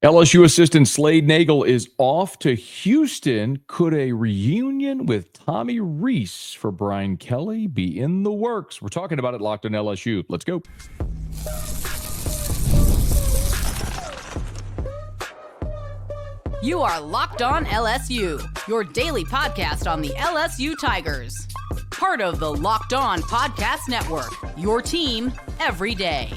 LSU assistant Slade Nagle is off to Houston. Could a reunion with Tommy Rees for Brian Kelly be in the works? We're talking about it locked on LSU. Let's go. You are Locked On LSU, your daily podcast on the LSU Tigers. Part of the Locked On Podcast Network, your team every day.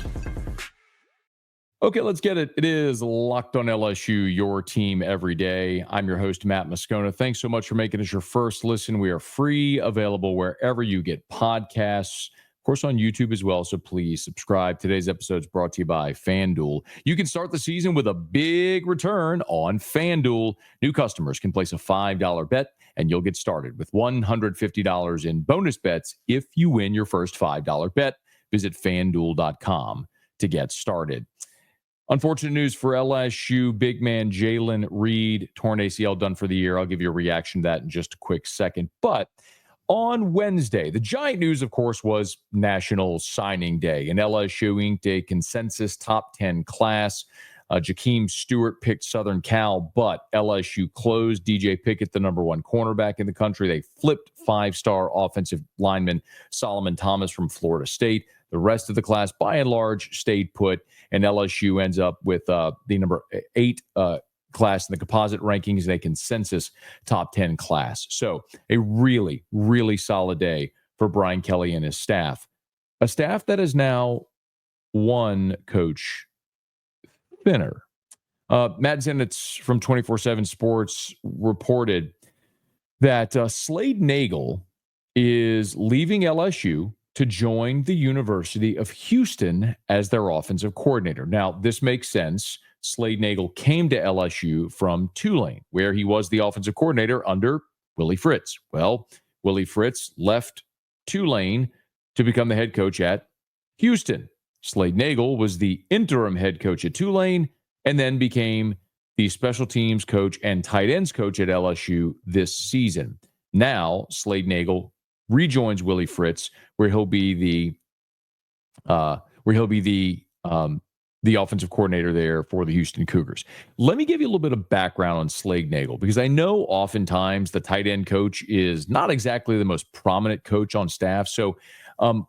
Okay, let's get it. It is Locked On LSU, your team every day. I'm your host, Matt Moscona. Thanks so much for making us your first listen. We are free, available wherever you get podcasts. Of course, on YouTube as well, so please subscribe. Today's episode is brought to you by FanDuel. You can start the season with a big return on FanDuel. New customers can place a $5 bet, and you'll get started with $150 in bonus bets if you win your first $5 bet. Visit FanDuel.com to get started. Unfortunate news for LSU. Big man Jalen Reed, torn ACL, done for the year. I'll give you a reaction to that in just a quick second. But on Wednesday, the giant news, of course, was National Signing Day. And LSU inked a consensus top 10 class. Jakeem Stewart picked Southern Cal, but LSU closed DJ Pickett, the number one cornerback in the country. They flipped five-star offensive lineman Solomon Thomas from Florida State. The rest of the class, by and large, stayed put, and LSU ends up with the number 8 class in the composite rankings, a consensus top 10 class. So a really, really solid day for Brian Kelly and his staff. A staff that is now one coach thinner. Matt Zenitz from 24/7 Sports reported that Slade Nagle is leaving LSU to join the University of Houston as their offensive coordinator. Now, this makes sense. Slade Nagle came to LSU from Tulane, where he was the offensive coordinator under Willie Fritz. Well, Willie Fritz left Tulane to become the head coach at Houston. Slade Nagle was the interim head coach at Tulane and then became the special teams coach and tight ends coach at LSU this season. Now, Slade Nagle rejoins Willie Fritz, where he'll be the offensive coordinator there for the Houston Cougars. Let me give you a little bit of background on Slade Nagle, because I know oftentimes the tight end coach is not exactly the most prominent coach on staff. So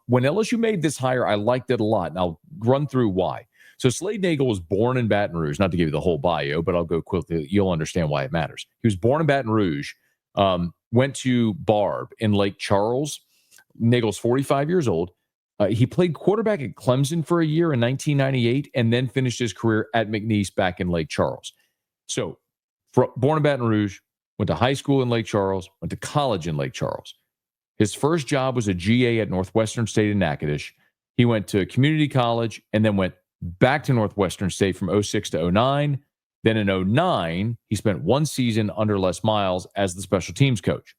when LSU made this hire, I liked it a lot, and I'll run through why. So Slade Nagle was born in Baton Rouge. Not to give you the whole bio, but I'll go quickly. You'll understand why it matters. He was born in Baton Rouge, went to Barb in Lake Charles. Nagle's 45 years old. He played quarterback at Clemson for a year in 1998 and then finished his career at McNeese back in Lake Charles. So born in Baton Rouge, went to high school in Lake Charles, went to college in Lake Charles. His first job was a GA at Northwestern State in Natchitoches. He went to community college and then went back to Northwestern State from 06 to 09. Then in 09, he spent one season under Les Miles as the special teams coach.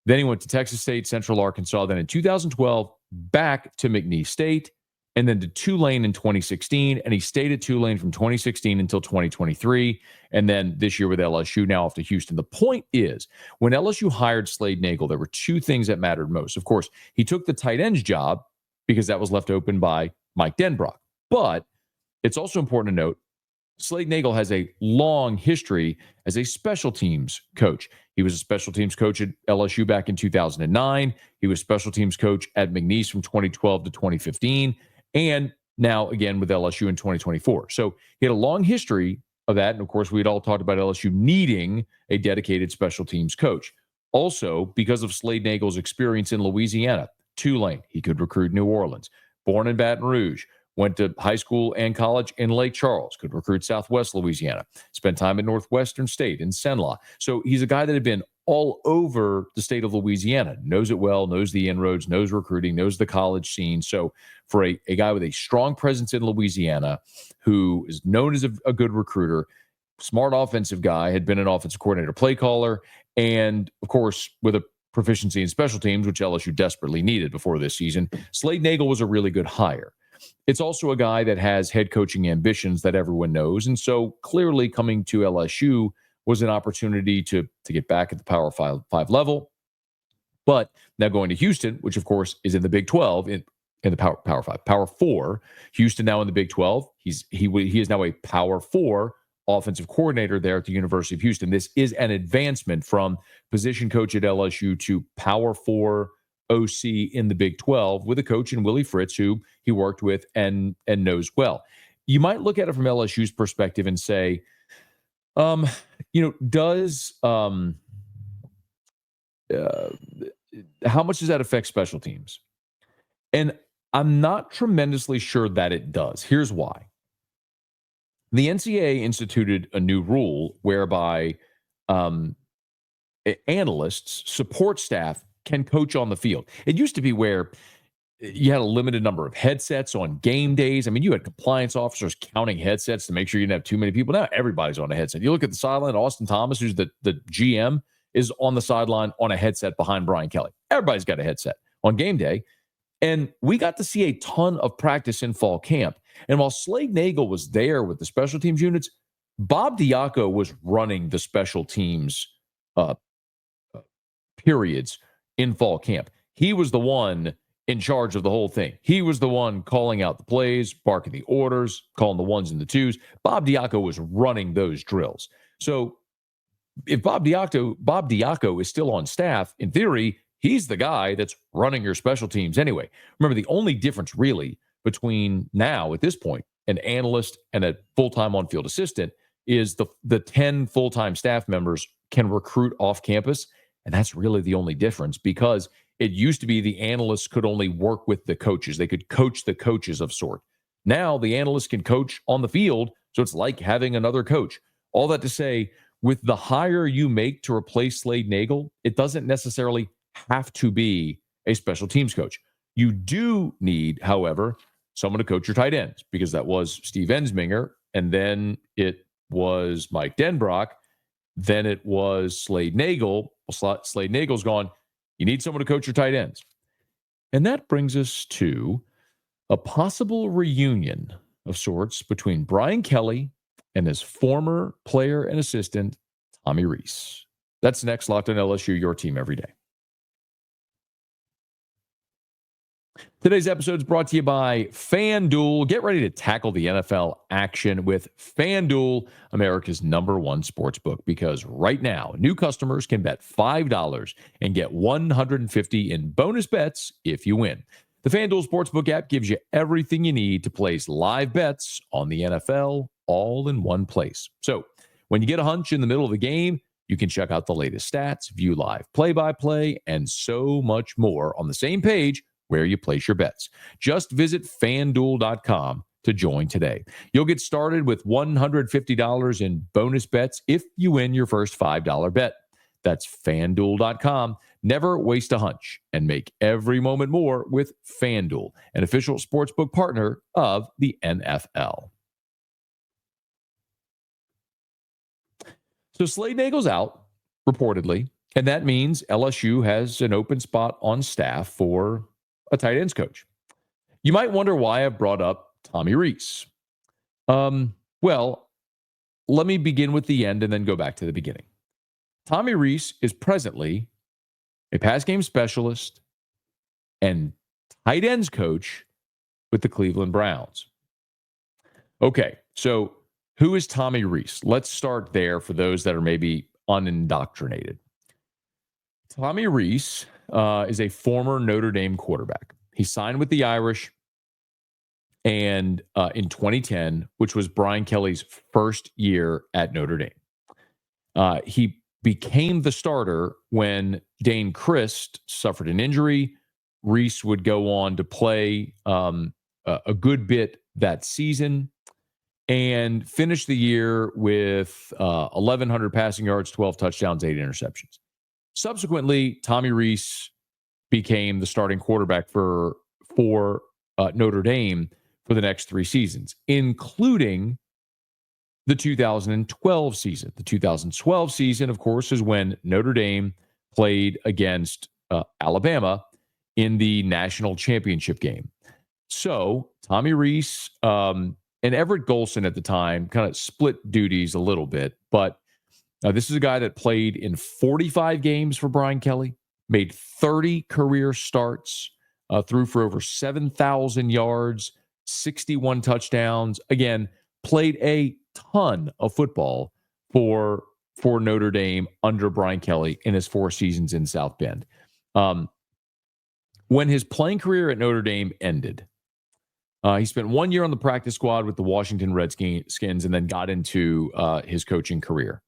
Then he went to Texas State, Central Arkansas. Then in 2012, back to McNeese State, and then to Tulane in 2016. And he stayed at Tulane from 2016 until 2023. And then this year with LSU, now off to Houston. The point is, when LSU hired Slade Nagle, there were two things that mattered most. Of course, he took the tight ends job because that was left open by Mike Denbrock. But it's also important to note, Slade Nagle has a long history as a special teams coach. He was a special teams coach at LSU back in 2009. He was special teams coach at McNeese from 2012 to 2015. And now again with LSU in 2024. So he had a long history of that. And of course, we'd all talked about LSU needing a dedicated special teams coach. Also, because of Slade Nagle's experience in Louisiana, Tulane, he could recruit New Orleans. Born in Baton Rouge, went to high school and college in Lake Charles, could recruit Southwest Louisiana, spent time at Northwestern State in Cenla. So he's a guy that had been all over the state of Louisiana, knows it well, knows the inroads, knows recruiting, knows the college scene. So for a guy with a strong presence in Louisiana, who is known as a good recruiter, smart offensive guy, had been an offensive coordinator, play caller, and of course, with a proficiency in special teams, which LSU desperately needed before this season, Slade Nagle was a really good hire. It's also a guy that has head coaching ambitions that everyone knows. And so clearly coming to LSU was an opportunity to get back at the Power 5 level. But now going to Houston, which of course is in the Big 12, in the Power 5, Power 4. Houston now in the Big 12. He is now a Power 4 offensive coordinator there at the University of Houston. This is an advancement from position coach at LSU to Power 4 OC in the Big 12 with a coach in Willie Fritz, who he worked with and knows well. You might look at it from LSU's perspective and say, does how much does that affect special teams? And I'm not tremendously sure that it does. Here's why. The NCAA instituted a new rule whereby analysts, support staff can coach on the field. It used to be where you had a limited number of headsets on game days. I mean, you had compliance officers counting headsets to make sure you didn't have too many people. Now everybody's on a headset. You look at the sideline, Austin Thomas, who's the GM, is on the sideline on a headset behind Brian Kelly. Everybody's got a headset on game day. And we got to see a ton of practice in fall camp. And while Slade Nagle was there with the special teams units, Bob Diaco was running the special teams periods in fall camp. He was the one in charge of the whole thing. He was the one calling out the plays, barking the orders, calling the ones and the twos. Bob Diaco was running those drills. So if Bob Diaco is still on staff, in theory, he's the guy that's running your special teams anyway. Remember, the only difference really between now at this point, an analyst and a full-time on-field assistant, is the 10 full-time staff members can recruit off campus. And that's really the only difference, because it used to be the analysts could only work with the coaches. They could coach the coaches of sort. Now the analysts can coach on the field. So it's like having another coach. All that to say, with the hire you make to replace Slade Nagle, it doesn't necessarily have to be a special teams coach. You do need, however, someone to coach your tight ends, because that was Steve Ensminger, and then it was Mike Denbrock, then it was Slade Nagle. Well, Slade Nagle's gone. You need someone to coach your tight ends. And that brings us to a possible reunion of sorts between Brian Kelly and his former player and assistant, Tommy Rees. That's next. Locked on LSU, your team every day. Today's episode is brought to you by FanDuel. Get ready to tackle the NFL action with FanDuel, America's #1 sportsbook, because right now, new customers can bet $5 and get $150 in bonus bets if you win. The FanDuel Sportsbook app gives you everything you need to place live bets on the NFL all in one place. So when you get a hunch in the middle of the game, you can check out the latest stats, view live play-by-play, and so much more on the same page where you place your bets. Just visit FanDuel.com to join today. You'll get started with $150 in bonus bets if you win your first $5 bet. That's FanDuel.com. Never waste a hunch and make every moment more with FanDuel, an official sportsbook partner of the NFL. So Slade Nagle's out, reportedly, and that means LSU has an open spot on staff for a tight ends coach. You might wonder why I brought up Tommy Rees. Well, let me begin with the end and then go back to the beginning. Tommy Rees is presently a pass game specialist and tight ends coach with the Cleveland Browns. Okay, so who is Tommy Rees? Let's start there for those that are maybe unindoctrinated. Tommy Rees is a former Notre Dame quarterback. He signed with the Irish and in 2010, which was Brian Kelly's first year at Notre Dame. He became the starter when Dane Christ suffered an injury. Rees would go on to play a good bit that season and finish the year with 1,100 passing yards, 12 touchdowns, 8 interceptions. Subsequently, Tommy Rees became the starting quarterback for Notre Dame for the next 3 seasons, including the 2012 season. The 2012 season, of course, is when Notre Dame played against Alabama in the national championship game. So Tommy Rees and Everett Golson at the time kind of split duties a little bit, but this is a guy that played in 45 games for Brian Kelly, made 30 career starts, threw for over 7,000 yards, 61 touchdowns. Again, played a ton of football for Notre Dame under Brian Kelly in his 4 seasons in South Bend. When his playing career at Notre Dame ended, he spent 1 year on the practice squad with the Washington Redskins and then got into his coaching career.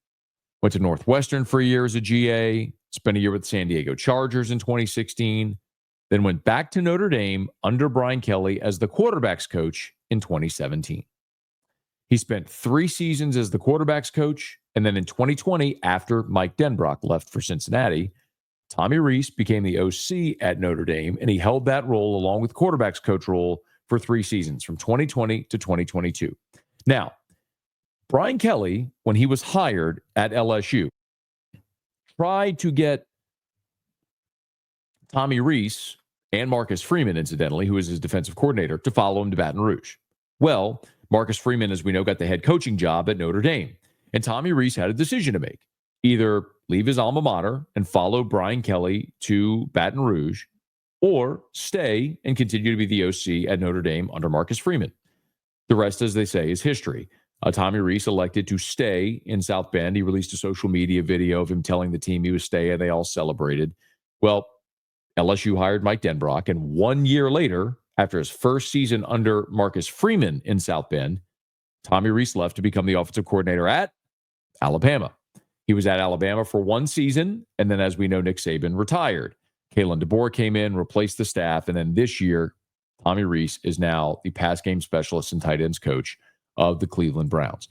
Went to Northwestern for a year as a GA, spent a year with the San Diego Chargers in 2016, then went back to Notre Dame under Brian Kelly as the quarterbacks coach in 2017. He spent 3 seasons as the quarterbacks coach, and then in 2020, after Mike Denbrock left for Cincinnati, Tommy Rees became the OC at Notre Dame, and he held that role along with quarterbacks coach role for 3 seasons, from 2020 to 2022. Now, Brian Kelly, when he was hired at LSU, tried to get Tommy Rees and Marcus Freeman, incidentally, who is his defensive coordinator, to follow him to Baton Rouge. Well, Marcus Freeman, as we know, got the head coaching job at Notre Dame, and Tommy Rees had a decision to make. Either leave his alma mater and follow Brian Kelly to Baton Rouge, or stay and continue to be the OC at Notre Dame under Marcus Freeman. The rest, as they say, is history. Tommy Rees elected to stay in South Bend. He released a social media video of him telling the team he was staying, and they all celebrated. Well, LSU hired Mike Denbrock, and 1 year later, after his first season under Marcus Freeman in South Bend, Tommy Rees left to become the offensive coordinator at Alabama. He was at Alabama for 1 season, and then, as we know, Nick Saban retired. Kalen DeBoer came in, replaced the staff, and then this year, Tommy Rees is now the pass game specialist and tight ends coach of the Cleveland Browns.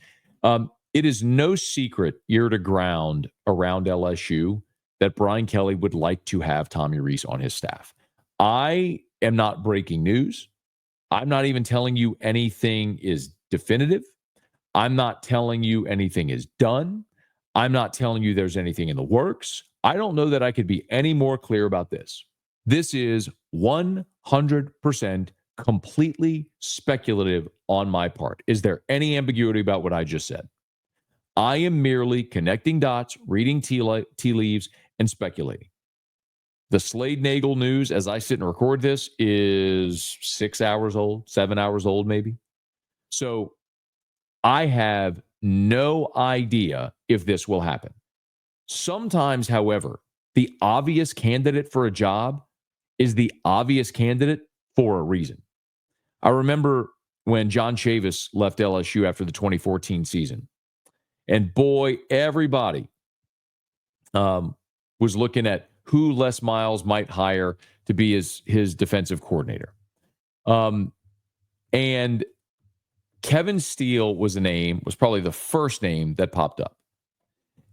It is no secret, ear to ground around LSU, that Brian Kelly would like to have Tommy Rees on his staff. I am not breaking news. I'm not even telling you anything is definitive. I'm not telling you anything is done. I'm not telling you there's anything in the works. I don't know that I could be any more clear about this. This is 100% completely speculative on my part. Is there any ambiguity about what I just said? I am merely connecting dots, reading tea leaves, and speculating. The Slade Nagle news, as I sit and record this, is 6 hours old, 7 hours old maybe. So I have no idea if this will happen. Sometimes, however, the obvious candidate for a job is the obvious candidate for a reason. I remember when John Chavis left LSU after the 2014 season. And boy, everybody was looking at who Les Miles might hire to be his defensive coordinator. And Kevin Steele was probably the first name that popped up.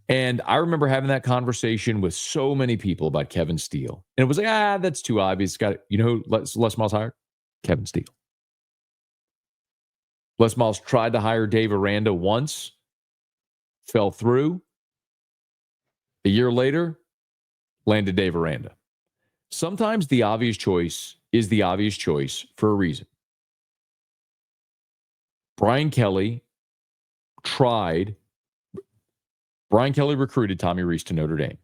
And I remember having that conversation with so many people about Kevin Steele. And it was like, that's too obvious. You know who Les Miles hired? Kevin Steele. Les Miles tried to hire Dave Aranda once, fell through. A year later, landed Dave Aranda. Sometimes the obvious choice is the obvious choice for a reason. Brian Kelly recruited Tommy Rees to Notre Dame.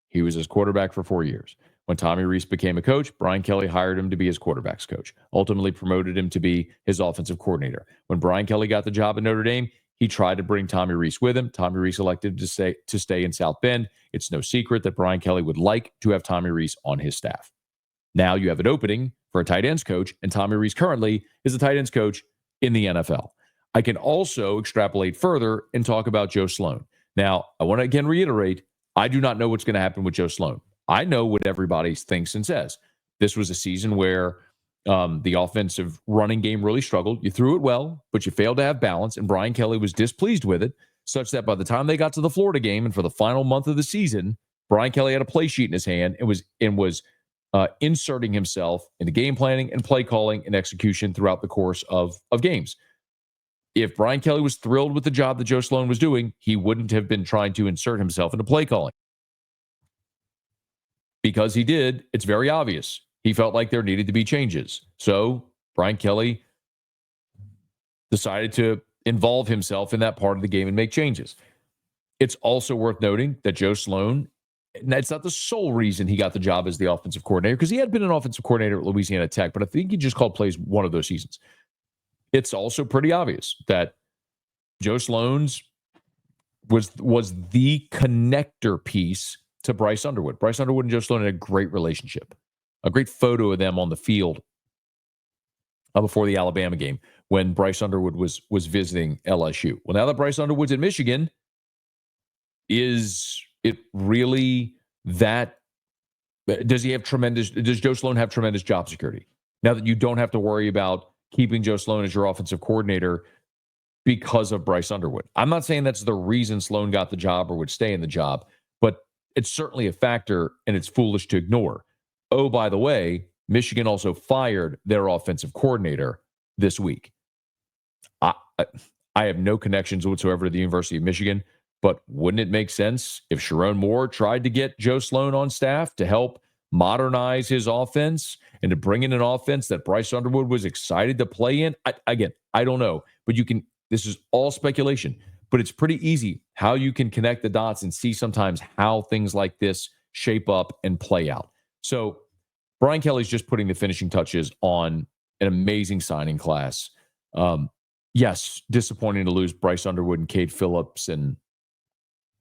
He was his quarterback for 4 years. When Tommy Rees became a coach, Brian Kelly hired him to be his quarterback's coach, ultimately promoted him to be his offensive coordinator. When Brian Kelly got the job at Notre Dame, he tried to bring Tommy Rees with him. Tommy Rees elected to stay in South Bend. It's no secret that Brian Kelly would like to have Tommy Rees on his staff. Now you have an opening for a tight ends coach, and Tommy Rees currently is a tight ends coach in the NFL. I can also extrapolate further and talk about Joe Sloan. Now, I want to again reiterate, I do not know what's going to happen with Joe Sloan. I know what everybody thinks and says. This was a season where the offensive running game really struggled. You threw it well, but you failed to have balance, and Brian Kelly was displeased with it, such that by the time they got to the Florida game and for the final month of the season, Brian Kelly had a play sheet in his hand and was inserting himself into game planning and play calling and execution throughout the course of games. If Brian Kelly was thrilled with the job that Joe Sloan was doing, he wouldn't have been trying to insert himself into play calling. Because he did, it's very obvious. He felt like there needed to be changes. So Brian Kelly decided to involve himself in that part of the game and make changes. It's also worth noting that Joe Sloan, and that's not the sole reason he got the job as the offensive coordinator, because he had been an offensive coordinator at Louisiana Tech, but I think he just called plays one of those seasons. It's also pretty obvious that Joe Sloan's was the connector piece to Bryce Underwood. Bryce Underwood and Joe Sloan had a great relationship, a great photo of them on the field before the Alabama game when Bryce Underwood was visiting LSU. Well, now that Bryce Underwood's at Michigan, is it really that? Does Joe Sloan have tremendous job security? Now that you don't have to worry about keeping Joe Sloan as your offensive coordinator because of Bryce Underwood. I'm not saying that's the reason Sloan got the job or would stay in the job, but it's certainly a factor, and it's foolish to ignore. Oh, by the way, Michigan also fired their offensive coordinator this week. I have no connections whatsoever to the University of Michigan, but wouldn't it make sense if Sharon Moore tried to get Joe Sloan on staff to help modernize his offense and to bring in an offense that Bryce Underwood was excited to play in? I don't know, but this is all speculation, but it's pretty easy how you can connect the dots and see sometimes how things like this shape up and play out. So Brian Kelly's just putting the finishing touches on an amazing signing class. Yes, disappointing to lose Bryce Underwood and Cade Phillips and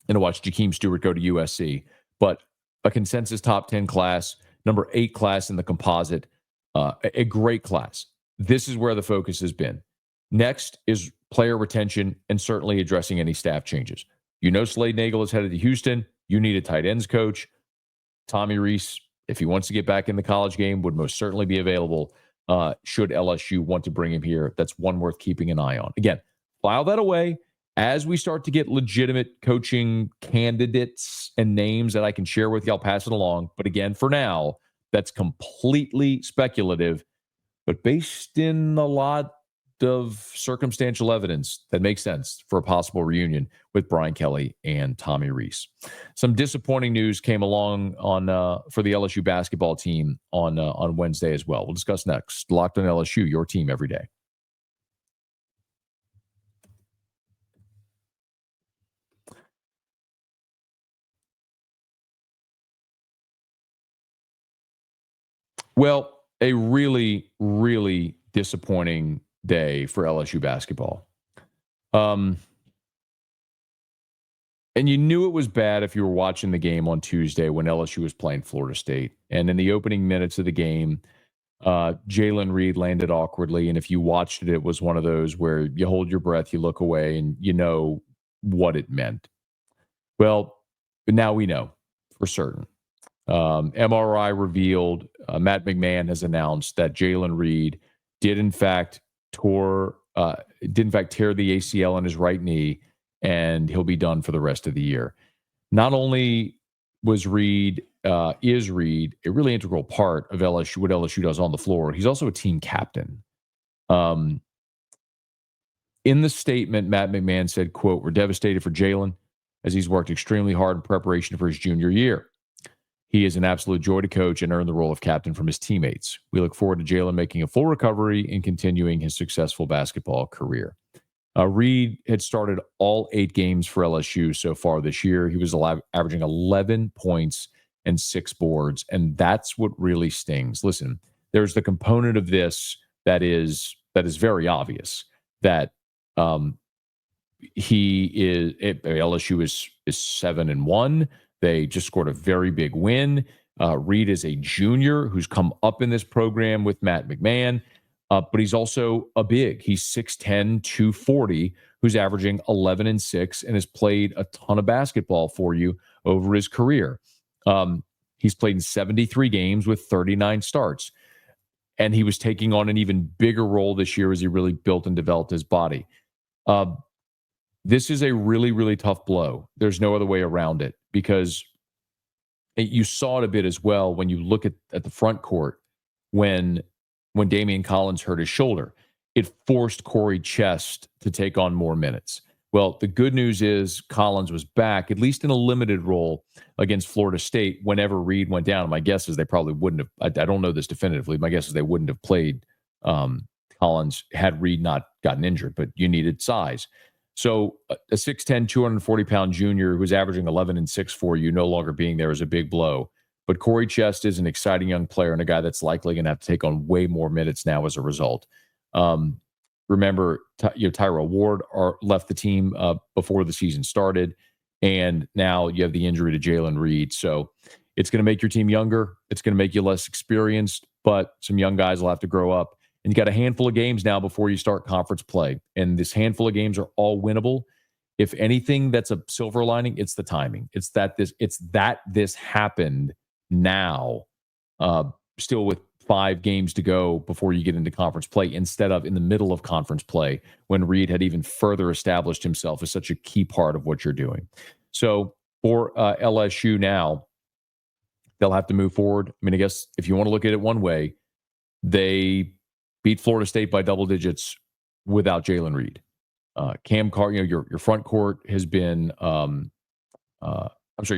to watch Jakeem Stewart go to USC, but a consensus top 10 class, number 8 class in the composite, a great class. This is where the focus has been. Next is player retention and certainly addressing any staff changes. Slade Nagle is headed to Houston. You need a tight ends coach. Tommy Rees, if he wants to get back in the college game, would most certainly be available should LSU want to bring him here. That's one worth keeping an eye on. Again, file that away. As we start to get legitimate coaching candidates and names that I can share with you, I'll pass it along. But again, for now, that's completely speculative, but based in a lot of circumstantial evidence that makes sense for a possible reunion with Brian Kelly and Tommy Rees. Some disappointing news came along for the LSU basketball team on Wednesday as well. We'll discuss next. Locked on LSU, your team every day. Well, a really, really disappointing day for LSU basketball. And you knew it was bad if you were watching the game on Tuesday when LSU was playing Florida State. And in the opening minutes of the game, Jalen Reed landed awkwardly. And if you watched it, it was one of those where you hold your breath, you look away, and you know what it meant. Well, now we know for certain. MRI revealed, Matt McMahon has announced that Jalen Reed did in fact tear the ACL in his right knee, and he'll be done for the rest of the year. Not only is Reed a really integral part of LSU, what LSU does on the floor, he's also a team captain. In the statement, Matt McMahon said, quote, "We're devastated for Jalen as he's worked extremely hard in preparation for his junior year. He is an absolute joy to coach and earn the role of captain from his teammates. We look forward to Jalen making a full recovery and continuing his successful basketball career." Reed had started all 8 games for LSU so far this year. He was averaging 11 points and 6 boards, and that's what really stings. Listen, there's the component of this that is very obvious that LSU is 7-1. They just scored a very big win. Reed is a junior who's come up in this program with Matt McMahon, but he's also a big. He's 6'10", 240, who's averaging 11 and 6 and has played a ton of basketball for you over his career. He's played in 73 games with 39 starts, and he was taking on an even bigger role this year as he really built and developed his body. This is a really, really tough blow. There's no other way around it, because you saw it a bit as well when you look at the front court when Damian Collins hurt his shoulder. It forced Corey Chest to take on more minutes. Well, the good news is Collins was back, at least in a limited role against Florida State whenever Reed went down. My guess is they probably wouldn't have, I don't know this definitively, my guess is they wouldn't have played Collins had Reed not gotten injured, but you needed size. So a 6'10", 240-pound junior who's averaging 11 and 6 for you no longer being there is a big blow. But Corey Chest is an exciting young player and a guy that's likely going to have to take on way more minutes now as a result. Remember, Tyrell Ward left the team before the season started, and now you have the injury to Jalen Reed. So it's going to make your team younger. It's going to make you less experienced, but some young guys will have to grow up. And you got a handful of games now before you start conference play, and this handful of games are all winnable. If anything, that's a silver lining. It's the timing. It's that this happened now, still with 5 games to go before you get into conference play, instead of in the middle of conference play when Reed had even further established himself as such a key part of what you're doing. So for LSU now, they'll have to move forward. I mean, I guess if you want to look at it one way, they beat Florida State by double digits without Jalen Reed. Cam Carter, your front court has been, your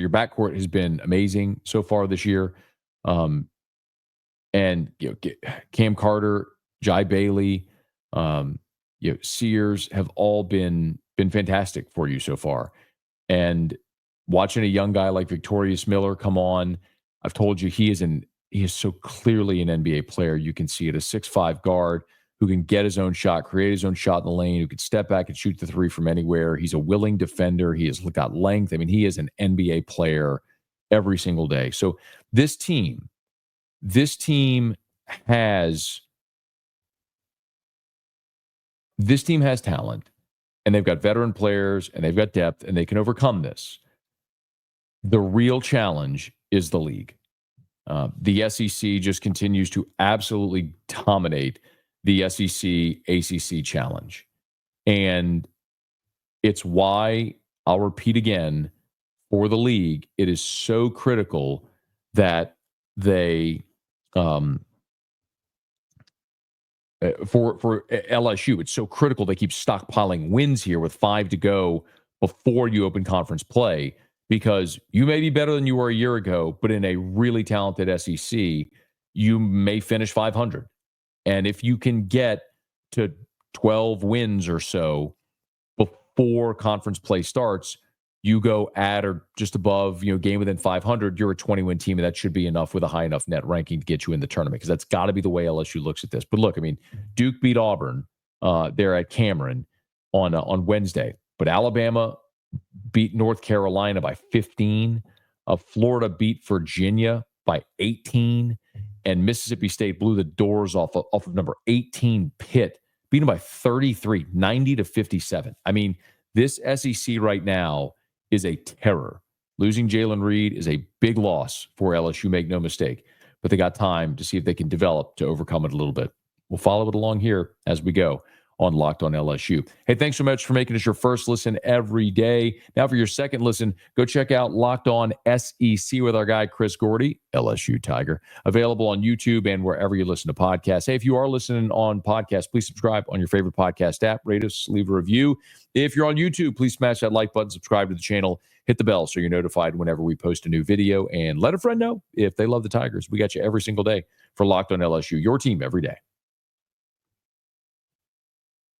back court has been amazing so far this year. And Cam Carter, Jai Bailey, Sears have all been fantastic for you so far. And watching a young guy like Victorious Miller come on, I've told you he is so clearly an NBA player. You can see it, a 6'5" guard who can get his own shot, create his own shot in the lane, who can step back and shoot the three from anywhere. He's a willing defender. He has got length. I mean, he is an NBA player every single day. So this team has talent, and they've got veteran players, and they've got depth, and they can overcome this. The real challenge is the league. The SEC just continues to absolutely dominate the SEC ACC challenge. And it's why, I'll repeat again, for the league, it is so critical that they for LSU, it's so critical they keep stockpiling wins here with 5 to go before you open conference play, because you may be better than you were a year ago, but in a really talented SEC, you may finish 500. And if you can get to 12 wins or so before conference play starts, you go at or just above, game within 500, you're a 20-win team, and that should be enough with a high enough net ranking to get you in the tournament, because that's got to be the way LSU looks at this. But look, I mean, Duke beat Auburn there at Cameron on Wednesday, but Alabama beat North Carolina by 15. Florida beat Virginia by 18. And Mississippi State blew the doors off of number 18 Pitt, beat them by 33, 90-57. I mean, this SEC right now is a terror. Losing Jalen Reed is a big loss for LSU, make no mistake. But they got time to see if they can develop to overcome it a little bit. We'll follow it along here as we go on Locked On LSU. Hey, thanks so much for making us your first listen every day. Now for your second listen, go check out Locked On SEC with our guy Chris Gordy, LSU Tiger, available on YouTube and wherever you listen to podcasts. Hey, if you are listening on podcasts, please subscribe on your favorite podcast app, rate us, leave a review. If you're on YouTube, please smash that like button, subscribe to the channel, hit the bell so you're notified whenever we post a new video, and let a friend know if they love the Tigers. We got you every single day for Locked On LSU, your team every day.